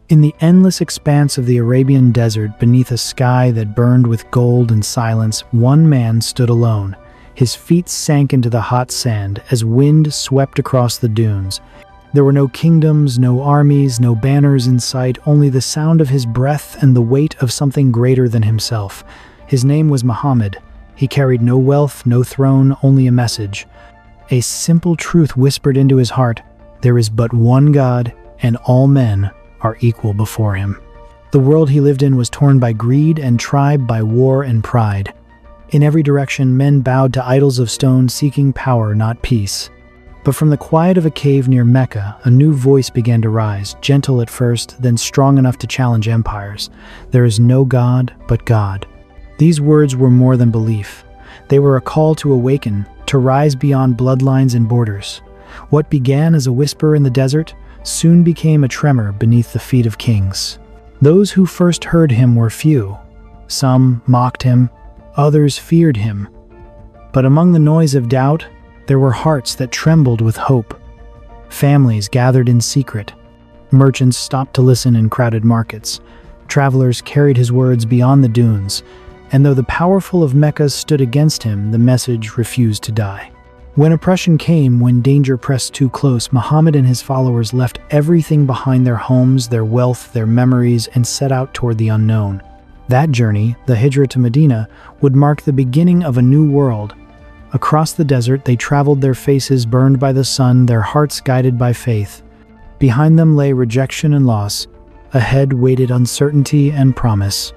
In the endless expanse of the Arabian desert, beneath a sky that burned with gold and silence, one man stood alone. His feet sank into the hot sand as wind swept across the dunes. There were no kingdoms, no armies, no banners in sight, only the sound of his breath and the weight of something greater than himself. His name was Muhammad. He carried no wealth, no throne, only a message. A simple truth whispered into his heart: there is but one God, and all men are equal before him. The world he lived in was torn by greed and tribe by war and pride. In every direction, men bowed to idols of stone, seeking power, not peace. But from the quiet of a cave near Mecca, a new voice began to rise, gentle at first, then strong enough to challenge empires. There is no God but God. These words were more than belief. They were a call to awaken, to rise beyond bloodlines and borders. What began as a whisper in the desert soon became a tremor beneath the feet of kings. Those who first heard him were few. Some mocked him, others feared him. But among the noise of doubt, there were hearts that trembled with hope. Families gathered in secret. Merchants stopped to listen in crowded markets. Travelers carried his words beyond the dunes. And though the powerful of Mecca stood against him, the message refused to die. When oppression came, when danger pressed too close, Muhammad and his followers left everything behind: their homes, their wealth, their memories, and set out toward the unknown. That journey, the Hijra to Medina, would mark the beginning of a new world. Across the desert, they traveled, their faces burned by the sun, their hearts guided by faith. Behind them lay rejection and loss. Ahead waited uncertainty and promise.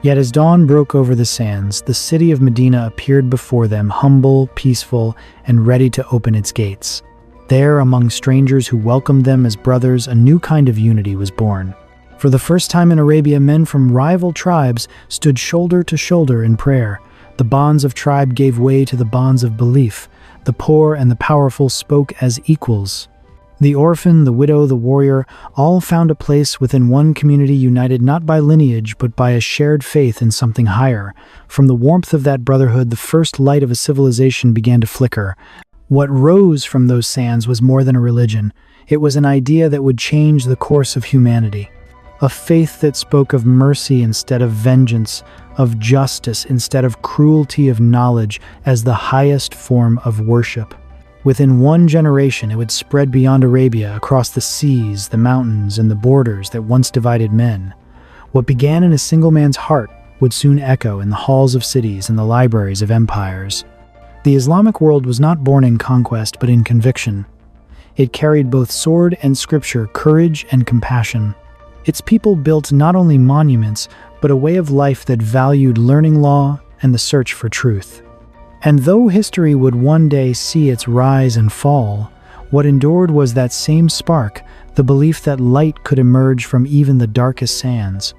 Yet as dawn broke over the sands, the city of Medina appeared before them, humble, peaceful, and ready to open its gates. There, among strangers who welcomed them as brothers, a new kind of unity was born. For the first time in Arabia, men from rival tribes stood shoulder to shoulder in prayer. The bonds of tribe gave way to the bonds of belief. The poor and the powerful spoke as equals. The orphan, the widow, the warrior, all found a place within one community, united not by lineage, but by a shared faith in something higher. From the warmth of that brotherhood, the first light of a civilization began to flicker. What rose from those sands was more than a religion. It was an idea that would change the course of humanity. A faith that spoke of mercy instead of vengeance, of justice instead of cruelty, of knowledge as the highest form of worship. Within one generation, it would spread beyond Arabia, across the seas, the mountains, and the borders that once divided men. What began in a single man's heart would soon echo in the halls of cities and the libraries of empires. The Islamic world was not born in conquest, but in conviction. It carried both sword and scripture, courage and compassion. Its people built not only monuments, but a way of life that valued learning, law, and the search for truth. And though history would one day see its rise and fall, what endured was that same spark, the belief that light could emerge from even the darkest sands.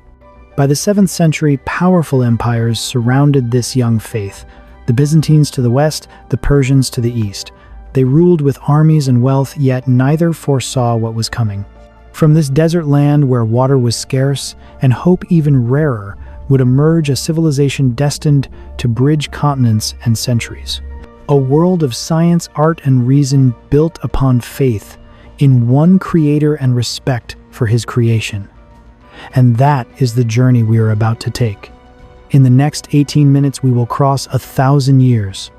By the 7th century, powerful empires surrounded this young faith, the Byzantines to the west, the Persians to the east. They ruled with armies and wealth, yet neither foresaw what was coming. From this desert land where water was scarce and hope even rarer, would emerge a civilization destined to bridge continents and centuries. A world of science, art, and reason built upon faith in one creator and respect for his creation. And that is the journey we are about to take. In the next 18 minutes, we will cross 1,000 years.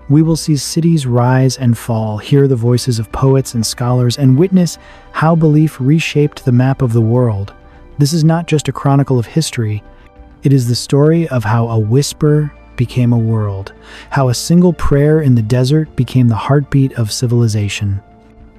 We will see cities rise and fall, hear the voices of poets and scholars, and witness how belief reshaped the map of the world. This is not just a chronicle of history. It is the story of how a whisper became a world, how a single prayer in the desert became the heartbeat of civilization.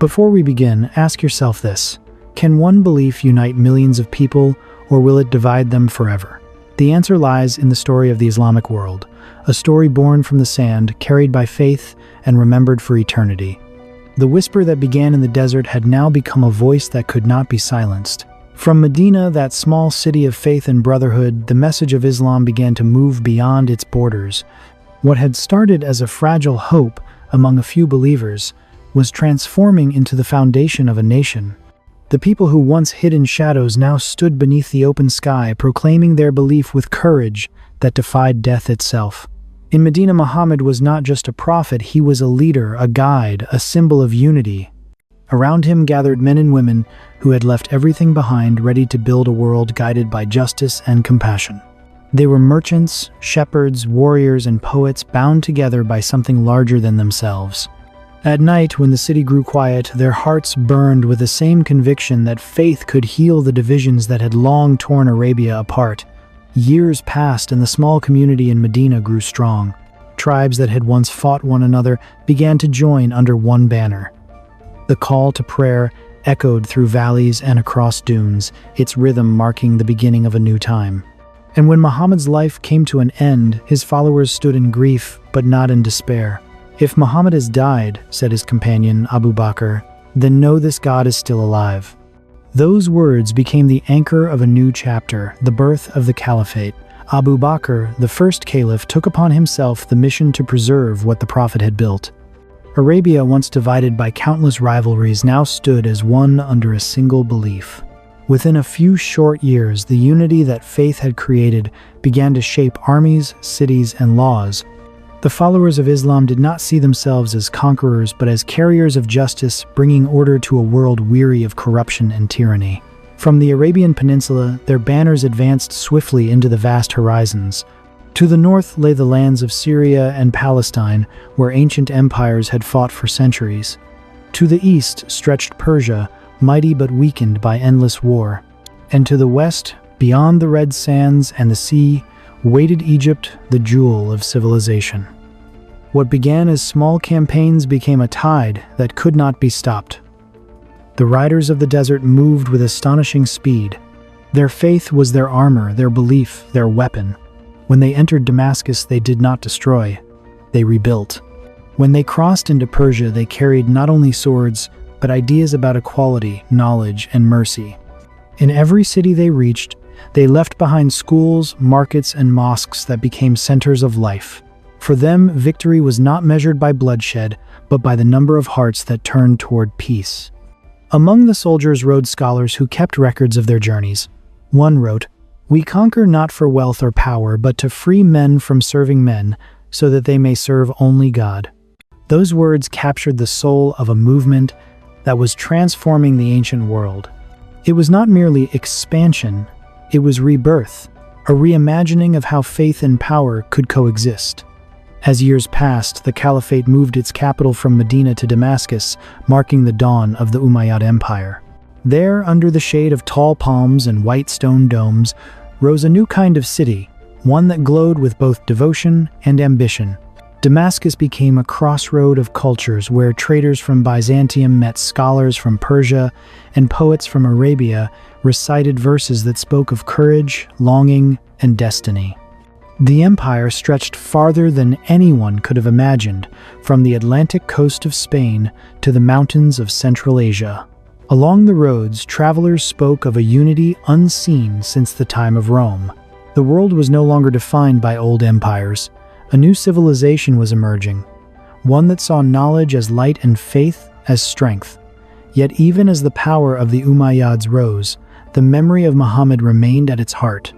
Before we begin, ask yourself this: can one belief unite millions of people, or will it divide them forever? The answer lies in the story of the Islamic world, a story born from the sand, carried by faith, and remembered for eternity. The whisper that began in the desert had now become a voice that could not be silenced. From Medina, that small city of faith and brotherhood, the message of Islam began to move beyond its borders. What had started as a fragile hope among a few believers was transforming into the foundation of a nation. The people who once hid in shadows now stood beneath the open sky, proclaiming their belief with courage that defied death itself. In Medina, Muhammad was not just a prophet, he was a leader, a guide, a symbol of unity. Around him gathered men and women who had left everything behind, ready to build a world guided by justice and compassion. They were merchants, shepherds, warriors, and poets bound together by something larger than themselves. At night, when the city grew quiet, their hearts burned with the same conviction that faith could heal the divisions that had long torn Arabia apart. Years passed and the small community in Medina grew strong. Tribes that had once fought one another began to join under one banner. The call to prayer echoed through valleys and across dunes, its rhythm marking the beginning of a new time. And when Muhammad's life came to an end, his followers stood in grief, but not in despair. "If Muhammad has died," said his companion Abu Bakr, "then know this God is still alive." Those words became the anchor of a new chapter, the birth of the Caliphate. Abu Bakr, the first caliph, took upon himself the mission to preserve what the Prophet had built. Arabia, once divided by countless rivalries, now stood as one under a single belief. Within a few short years, the unity that faith had created began to shape armies, cities, and laws. The followers of Islam did not see themselves as conquerors, but as carriers of justice, bringing order to a world weary of corruption and tyranny. From the Arabian Peninsula, their banners advanced swiftly into the vast horizons. To the north lay the lands of Syria and Palestine, where ancient empires had fought for centuries. To the east stretched Persia, mighty but weakened by endless war. And to the west, beyond the red sands and the sea, waited Egypt, the jewel of civilization. What began as small campaigns became a tide that could not be stopped. The riders of the desert moved with astonishing speed. Their faith was their armor, their belief, their weapon. When they entered Damascus, they did not destroy, they rebuilt. When they crossed into Persia, they carried not only swords, but ideas about equality, knowledge, and mercy. In every city they reached, they left behind schools, markets, and mosques that became centers of life. For them, victory was not measured by bloodshed, but by the number of hearts that turned toward peace. Among the soldiers rode scholars who kept records of their journeys. One wrote, "We conquer not for wealth or power, but to free men from serving men, so that they may serve only God." Those words captured the soul of a movement that was transforming the ancient world. It was not merely expansion, it was rebirth, a reimagining of how faith and power could coexist. As years passed, the Caliphate moved its capital from Medina to Damascus, marking the dawn of the Umayyad Empire. There, under the shade of tall palms and white stone domes, rose a new kind of city, one that glowed with both devotion and ambition. Damascus became a crossroad of cultures where traders from Byzantium met scholars from Persia, and poets from Arabia recited verses that spoke of courage, longing, and destiny. The empire stretched farther than anyone could have imagined, from the Atlantic coast of Spain to the mountains of Central Asia. Along the roads, travelers spoke of a unity unseen since the time of Rome. The world was no longer defined by old empires. A new civilization was emerging, one that saw knowledge as light and faith as strength. Yet even as the power of the Umayyads rose, the memory of Muhammad remained at its heart.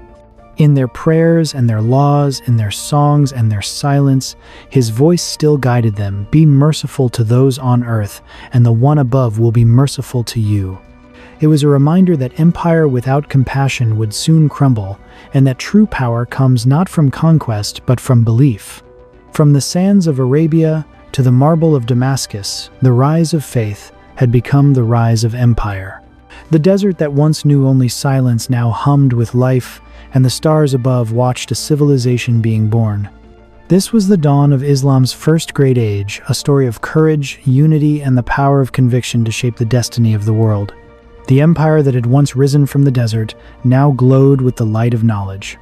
In their prayers and their laws, in their songs and their silence, his voice still guided them. "Be merciful to those on earth, and the one above will be merciful to you." It was a reminder that empire without compassion would soon crumble, and that true power comes not from conquest but from belief. From the sands of Arabia to the marble of Damascus, the rise of faith had become the rise of empire. The desert that once knew only silence now hummed with life, and the stars above watched a civilization being born. This was the dawn of Islam's first great age, a story of courage, unity, and the power of conviction to shape the destiny of the world. The empire that had once risen from the desert now glowed with the light of knowledge.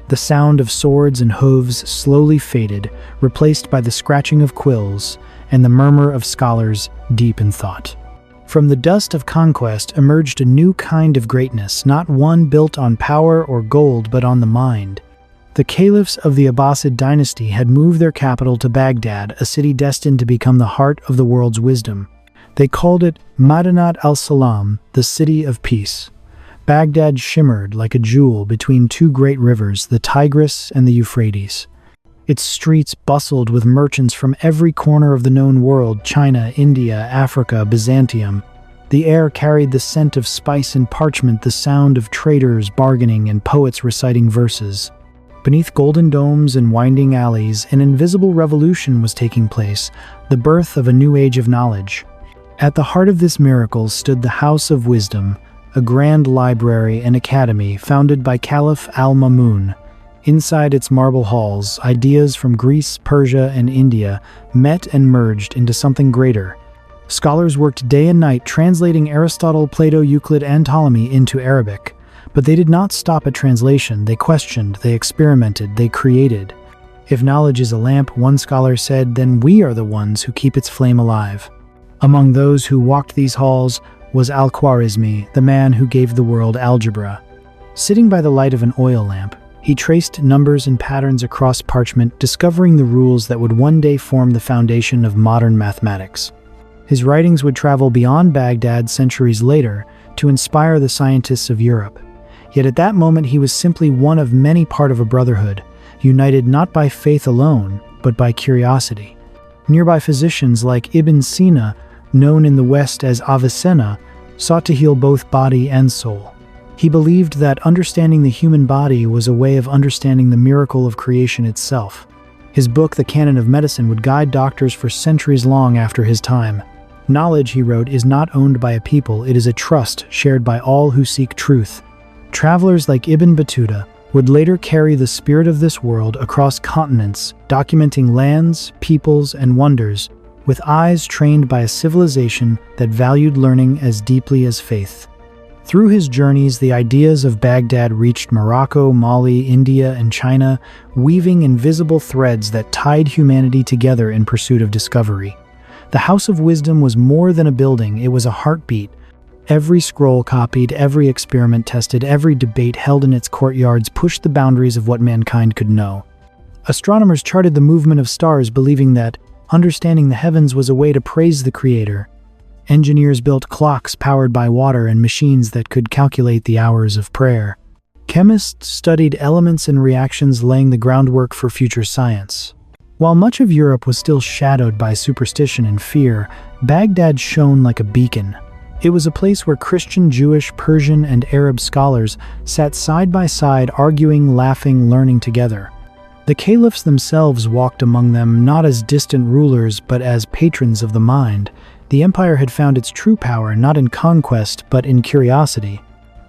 The sound of swords and hooves slowly faded, replaced by the scratching of quills and the murmur of scholars deep in thought. From the dust of conquest emerged a new kind of greatness, not one built on power or gold, but on the mind. The caliphs of the Abbasid dynasty had moved their capital to Baghdad, a city destined to become the heart of the world's wisdom. They called it Madinat al-Salam, the city of peace. Baghdad shimmered like a jewel between two great rivers, the Tigris and the Euphrates. Its streets bustled with merchants from every corner of the known world: China, India, Africa, Byzantium. The air carried the scent of spice and parchment, the sound of traders bargaining and poets reciting verses. Beneath golden domes and winding alleys, an invisible revolution was taking place, the birth of a new age of knowledge. At the heart of this miracle stood the House of Wisdom, a grand library and academy founded by Caliph al-Ma'mun. Inside its marble halls, ideas from Greece, Persia, and India met and merged into something greater. Scholars worked day and night translating Aristotle, Plato, Euclid, and Ptolemy into Arabic. But they did not stop at translation. They questioned, they experimented, they created. If knowledge is a lamp, one scholar said, then we are the ones who keep its flame alive. Among those who walked these halls was Al-Khwarizmi, the man who gave the world algebra. Sitting by the light of an oil lamp, he traced numbers and patterns across parchment, discovering the rules that would one day form the foundation of modern mathematics. His writings would travel beyond Baghdad centuries later to inspire the scientists of Europe. Yet at that moment he was simply one of many, part of a brotherhood, united not by faith alone, but by curiosity. Nearby physicians like Ibn Sina, known in the West as Avicenna, sought to heal both body and soul. He believed that understanding the human body was a way of understanding the miracle of creation itself. His book, The Canon of Medicine, would guide doctors for centuries long after his time. Knowledge, he wrote, is not owned by a people, it is a trust shared by all who seek truth. Travelers like Ibn Battuta would later carry the spirit of this world across continents, documenting lands, peoples, and wonders, with eyes trained by a civilization that valued learning as deeply as faith. Through his journeys, the ideas of Baghdad reached Morocco, Mali, India, and China, weaving invisible threads that tied humanity together in pursuit of discovery. The House of Wisdom was more than a building, it was a heartbeat. Every scroll copied, every experiment tested, every debate held in its courtyards pushed the boundaries of what mankind could know. Astronomers charted the movement of stars, believing that understanding the heavens was a way to praise the Creator. Engineers built clocks powered by water and machines that could calculate the hours of prayer. Chemists studied elements and reactions, laying the groundwork for future science. While much of Europe was still shadowed by superstition and fear, Baghdad shone like a beacon. It was a place where Christian, Jewish, Persian, and Arab scholars sat side by side, arguing, laughing, learning together. The caliphs themselves walked among them, not as distant rulers, but as patrons of the mind. The empire had found its true power not in conquest, but in curiosity.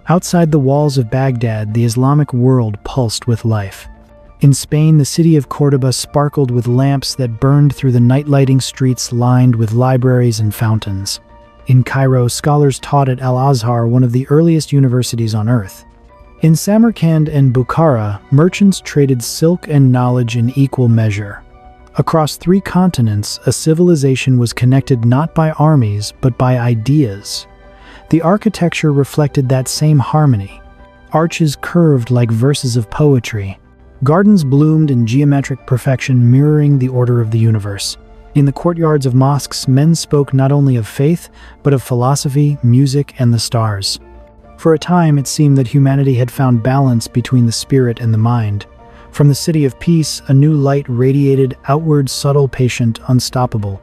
Outside the walls of Baghdad, the Islamic world pulsed with life. In Spain, the city of Córdoba sparkled with lamps that burned through the night-lighting streets lined with libraries and fountains. In Cairo, scholars taught at Al-Azhar, one of the earliest universities on earth. In Samarkand and Bukhara, merchants traded silk and knowledge in equal measure. Across 3 continents, a civilization was connected not by armies, but by ideas. The architecture reflected that same harmony. Arches curved like verses of poetry. Gardens bloomed in geometric perfection, mirroring the order of the universe. In the courtyards of mosques, men spoke not only of faith, but of philosophy, music, and the stars. For a time, it seemed that humanity had found balance between the spirit and the mind. From the city of peace, a new light radiated outward, subtle, patient, unstoppable.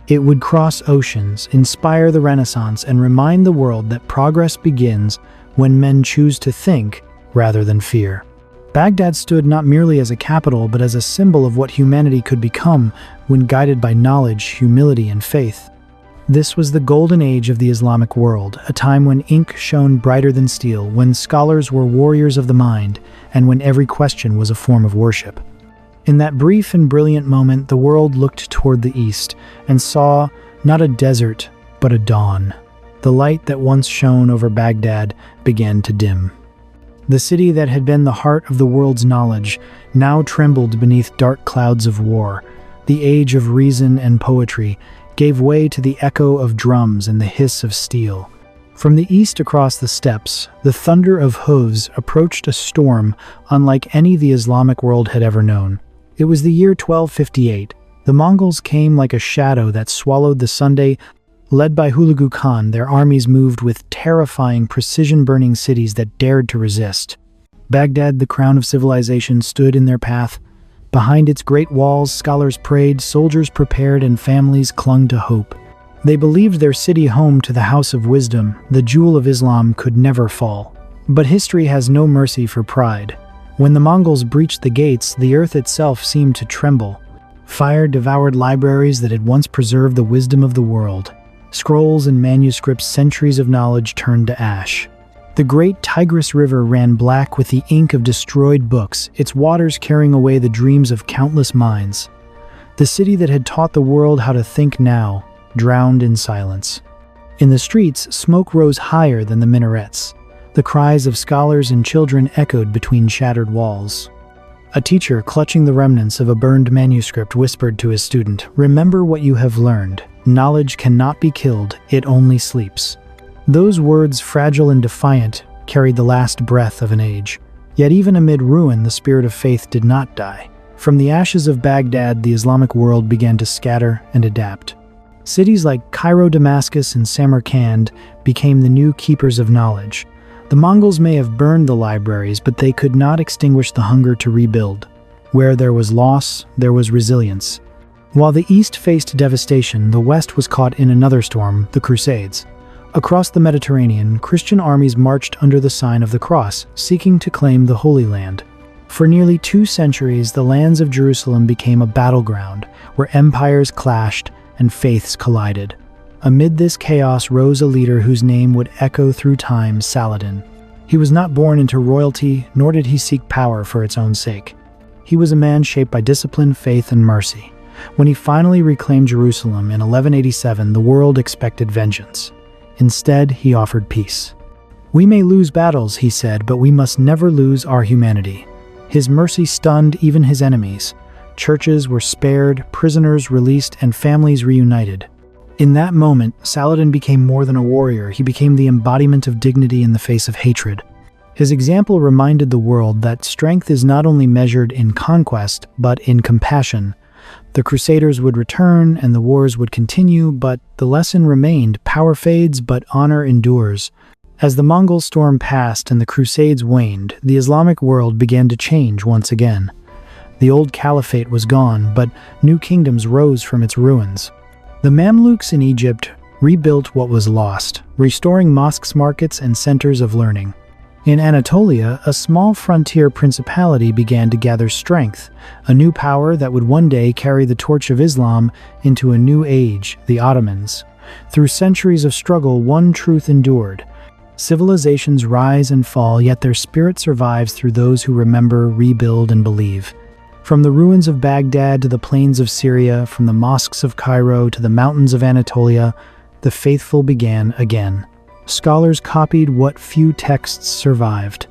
It would cross oceans, inspire the Renaissance, and remind the world that progress begins when men choose to think rather than fear. Baghdad stood not merely as a capital, but as a symbol of what humanity could become when guided by knowledge, humility, and faith. This was the golden age of the Islamic world, a time when ink shone brighter than steel, when scholars were warriors of the mind, and when every question was a form of worship. In that brief and brilliant moment, the world looked toward the east and saw not a desert, but a dawn. The light that once shone over Baghdad began to dim. The city that had been the heart of the world's knowledge now trembled beneath dark clouds of war. The age of reason and poetry gave way to the echo of drums and the hiss of steel. From the east across the steppes, the thunder of hooves approached a storm unlike any the Islamic world had ever known. It was the year 1258. The Mongols came like a shadow that swallowed the Sunday. Led by Hulagu Khan, their armies moved with terrifying precision, burning cities that dared to resist. Baghdad, the crown of civilization, stood in their path. Behind its great walls, scholars prayed, soldiers prepared, and families clung to hope. They believed their city home to the House of Wisdom, the jewel of Islam, could never fall. But history has no mercy for pride. When the Mongols breached the gates, the earth itself seemed to tremble. Fire devoured libraries that had once preserved the wisdom of the world. Scrolls and manuscripts, centuries of knowledge, turned to ash. The great Tigris River ran black with the ink of destroyed books, its waters carrying away the dreams of countless minds. The city that had taught the world how to think now, drowned in silence. In the streets, smoke rose higher than the minarets. The cries of scholars and children echoed between shattered walls. A teacher, clutching the remnants of a burned manuscript, whispered to his student, "Remember what you have learned. Knowledge cannot be killed, it only sleeps." Those words, fragile and defiant, carried the last breath of an age. Yet even amid ruin, the spirit of faith did not die. From the ashes of Baghdad, the Islamic world began to scatter and adapt. Cities like Cairo, Damascus, and Samarkand became the new keepers of knowledge. The Mongols may have burned the libraries, but they could not extinguish the hunger to rebuild. Where there was loss, there was resilience. While the East faced devastation, the West was caught in another storm, the Crusades. Across the Mediterranean, Christian armies marched under the sign of the cross, seeking to claim the Holy Land. For nearly 2 centuries, the lands of Jerusalem became a battleground, where empires clashed and faiths collided. Amid this chaos rose a leader whose name would echo through time, Saladin. He was not born into royalty, nor did he seek power for its own sake. He was a man shaped by discipline, faith, and mercy. When he finally reclaimed Jerusalem in 1187, the world expected vengeance. Instead, he offered peace. "We may lose battles," he said, "but we must never lose our humanity." His mercy stunned even his enemies. Churches were spared, prisoners released, and families reunited. In that moment, Saladin became more than a warrior. He became the embodiment of dignity in the face of hatred. His example reminded the world that strength is not only measured in conquest, but in compassion. The Crusaders would return and the wars would continue, but the lesson remained: power fades, but honor endures. As the Mongol storm passed and the Crusades waned, the Islamic world began to change once again. The old Caliphate was gone, but new kingdoms rose from its ruins. The Mamluks in Egypt rebuilt what was lost, restoring mosques, markets, and centers of learning. In Anatolia, a small frontier principality began to gather strength, a new power that would one day carry the torch of Islam into a new age, the Ottomans. Through centuries of struggle, one truth endured: civilizations rise and fall, yet their spirit survives through those who remember, rebuild, and believe. From the ruins of Baghdad to the plains of Syria, from the mosques of Cairo to the mountains of Anatolia, the faithful began again. Scholars copied what few texts survived.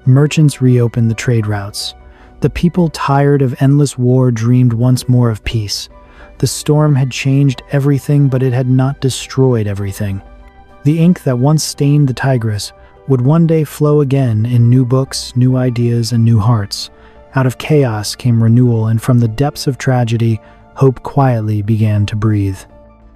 Merchants reopened the trade routes. The people, tired of endless war, dreamed once more of peace. The storm had changed everything, but it had not destroyed everything. The ink that once stained the Tigris would one day flow again in new books, new ideas, and new hearts. Out of chaos came renewal, and from the depths of tragedy, hope quietly began to breathe.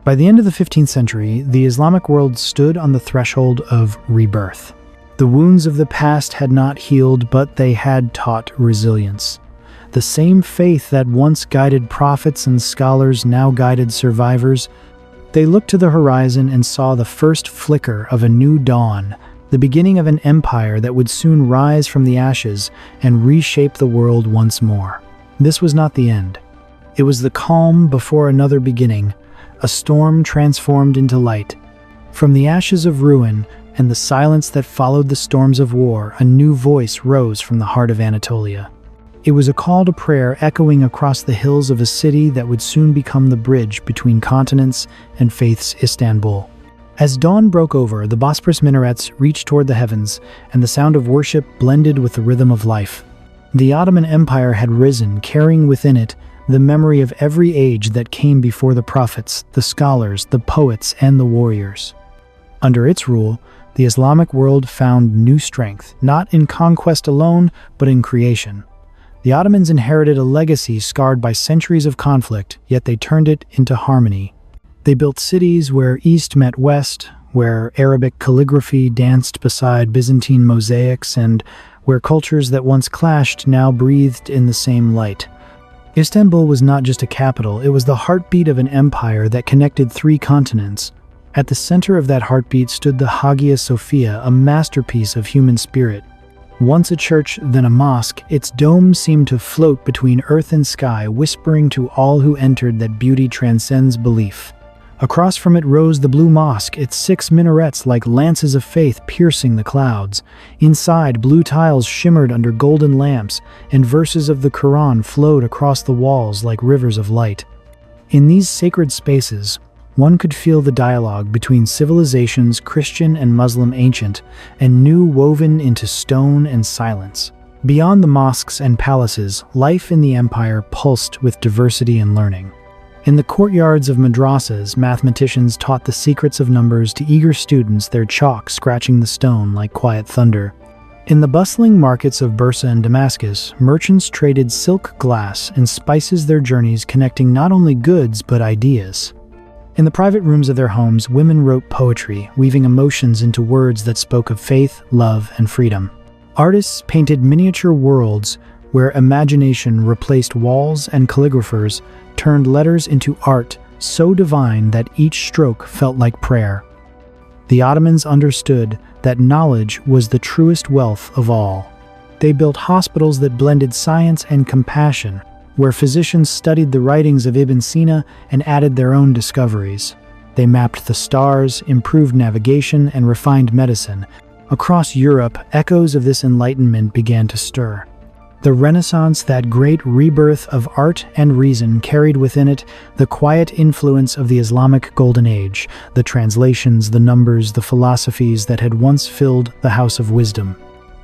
By the end of the 15th century, the Islamic world stood on the threshold of rebirth. The wounds of the past had not healed, but they had taught resilience. The same faith that once guided prophets and scholars now guided survivors. They looked to the horizon and saw the first flicker of a new dawn, the beginning of an empire that would soon rise from the ashes and reshape the world once more. This was not the end. It was the calm before another beginning, a storm transformed into light. From the ashes of ruin and the silence that followed the storms of war, a new voice rose from the heart of Anatolia. It was a call to prayer echoing across the hills of a city that would soon become the bridge between continents and faith's Istanbul. As dawn broke over, the Bosporus minarets reached toward the heavens, and the sound of worship blended with the rhythm of life. The Ottoman Empire had risen, carrying within it the memory of every age that came before the prophets, the scholars, the poets, and the warriors. Under its rule, the Islamic world found new strength, not in conquest alone, but in creation. The Ottomans inherited a legacy scarred by centuries of conflict, yet they turned it into harmony. They built cities where East met West, where Arabic calligraphy danced beside Byzantine mosaics, and where cultures that once clashed now breathed in the same light. Istanbul was not just a capital, it was the heartbeat of an empire that connected 3 continents. At the center of that heartbeat stood the Hagia Sophia, a masterpiece of human spirit. Once a church, then a mosque, its dome seemed to float between earth and sky, whispering to all who entered that beauty transcends belief. Across from it rose the Blue Mosque, its 6 minarets like lances of faith piercing the clouds. Inside, blue tiles shimmered under golden lamps, and verses of the Quran flowed across the walls like rivers of light. In these sacred spaces, one could feel the dialogue between civilizations, Christian and Muslim ancient, and new woven into stone and silence. Beyond the mosques and palaces, life in the empire pulsed with diversity and learning. In the courtyards of madrasas, mathematicians taught the secrets of numbers to eager students, their chalk scratching the stone like quiet thunder. In the bustling markets of Bursa and Damascus, merchants traded silk, glass, and spices, their journeys connecting not only goods but ideas. In the private rooms of their homes, women wrote poetry, weaving emotions into words that spoke of faith, love, and freedom. Artists painted miniature worlds where imagination replaced walls, and calligraphers turned letters into art so divine that each stroke felt like prayer. The Ottomans understood that knowledge was the truest wealth of all. They built hospitals that blended science and compassion, where physicians studied the writings of Ibn Sina and added their own discoveries. They mapped the stars, improved navigation, and refined medicine. Across Europe, echoes of this enlightenment began to stir. The Renaissance, that great rebirth of art and reason, carried within it the quiet influence of the Islamic Golden Age, the translations, the numbers, the philosophies that had once filled the House of Wisdom.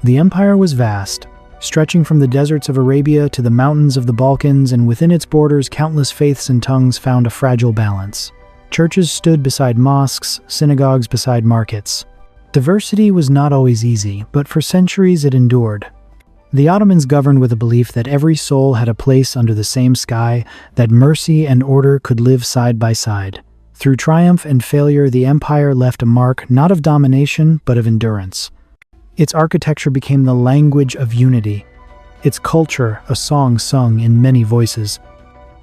The empire was vast, stretching from the deserts of Arabia to the mountains of the Balkans, and within its borders countless faiths and tongues found a fragile balance. Churches stood beside mosques, synagogues beside markets. Diversity was not always easy, but for centuries it endured. The Ottomans governed with a belief that every soul had a place under the same sky, that mercy and order could live side by side. Through triumph and failure, the empire left a mark not of domination, but of endurance. Its architecture became the language of unity, its culture a song sung in many voices.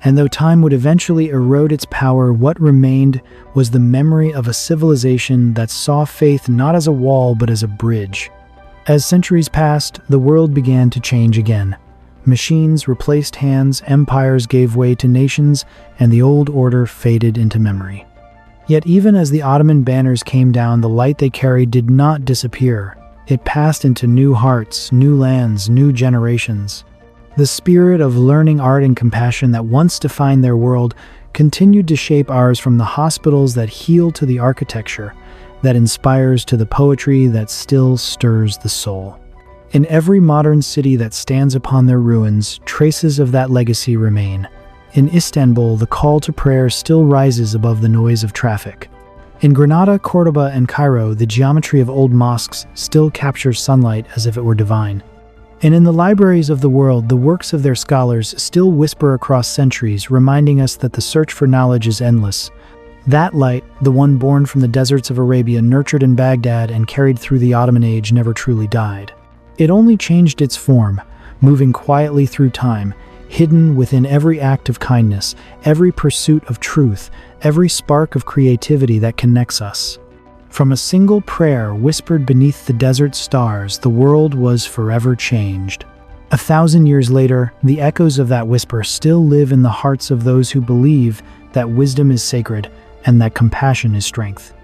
And though time would eventually erode its power, what remained was the memory of a civilization that saw faith not as a wall but as a bridge. As centuries passed, the world began to change again. Machines replaced hands, empires gave way to nations, and the old order faded into memory. Yet even as the Ottoman banners came down, the light they carried did not disappear. It passed into new hearts, new lands, new generations. The spirit of learning, art, and compassion that once defined their world continued to shape ours, from the hospitals that heal to the architecture that inspires to the poetry that still stirs the soul. In every modern city that stands upon their ruins, traces of that legacy remain. In Istanbul, the call to prayer still rises above the noise of traffic. In Granada, Cordoba, and Cairo, the geometry of old mosques still captures sunlight as if it were divine. And in the libraries of the world, the works of their scholars still whisper across centuries, reminding us that the search for knowledge is endless. That light, the one born from the deserts of Arabia, nurtured in Baghdad and carried through the Ottoman age, never truly died. It only changed its form, moving quietly through time, hidden within every act of kindness, every pursuit of truth, every spark of creativity that connects us. From a single prayer whispered beneath the desert stars, the world was forever changed. 1,000 years later, the echoes of that whisper still live in the hearts of those who believe that wisdom is sacred and that compassion is strength.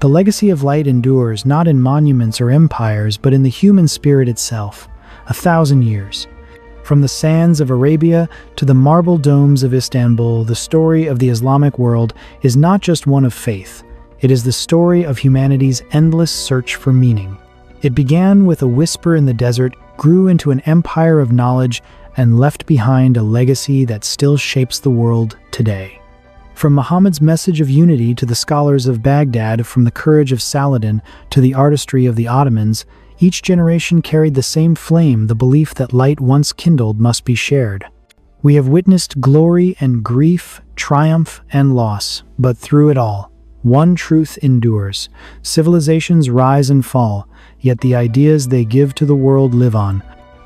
The legacy of light endures not in monuments or empires, but in the human spirit itself. 1,000 years. From the sands of Arabia to the marble domes of Istanbul, the story of the Islamic world is not just one of faith. It is the story of humanity's endless search for meaning. It began with a whisper in the desert, grew into an empire of knowledge, and left behind a legacy that still shapes the world today. From Muhammad's message of unity to the scholars of Baghdad, from the courage of Saladin to the artistry of the Ottomans, each generation carried the same flame, the belief that light once kindled must be shared. We have witnessed glory and grief, triumph and loss, but through it all, one truth endures. Civilizations rise and fall, yet the ideas they give to the world live on.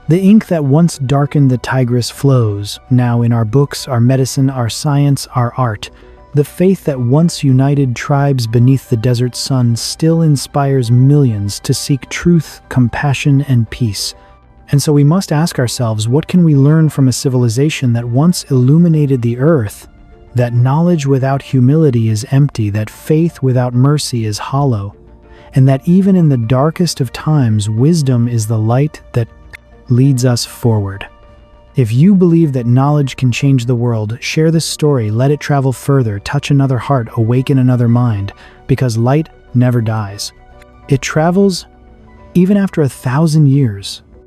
The ink that once darkened the Tigris flows, now in our books, our medicine, our science, our art. The faith that once united tribes beneath the desert sun still inspires millions to seek truth, compassion, and peace. And so we must ask ourselves, what can we learn from a civilization that once illuminated the earth? That knowledge without humility is empty, that faith without mercy is hollow, and that even in the darkest of times, wisdom is the light that leads us forward. If you believe that knowledge can change the world, share this story, let it travel further, touch another heart, awaken another mind, because light never dies. It travels even after 1,000 years.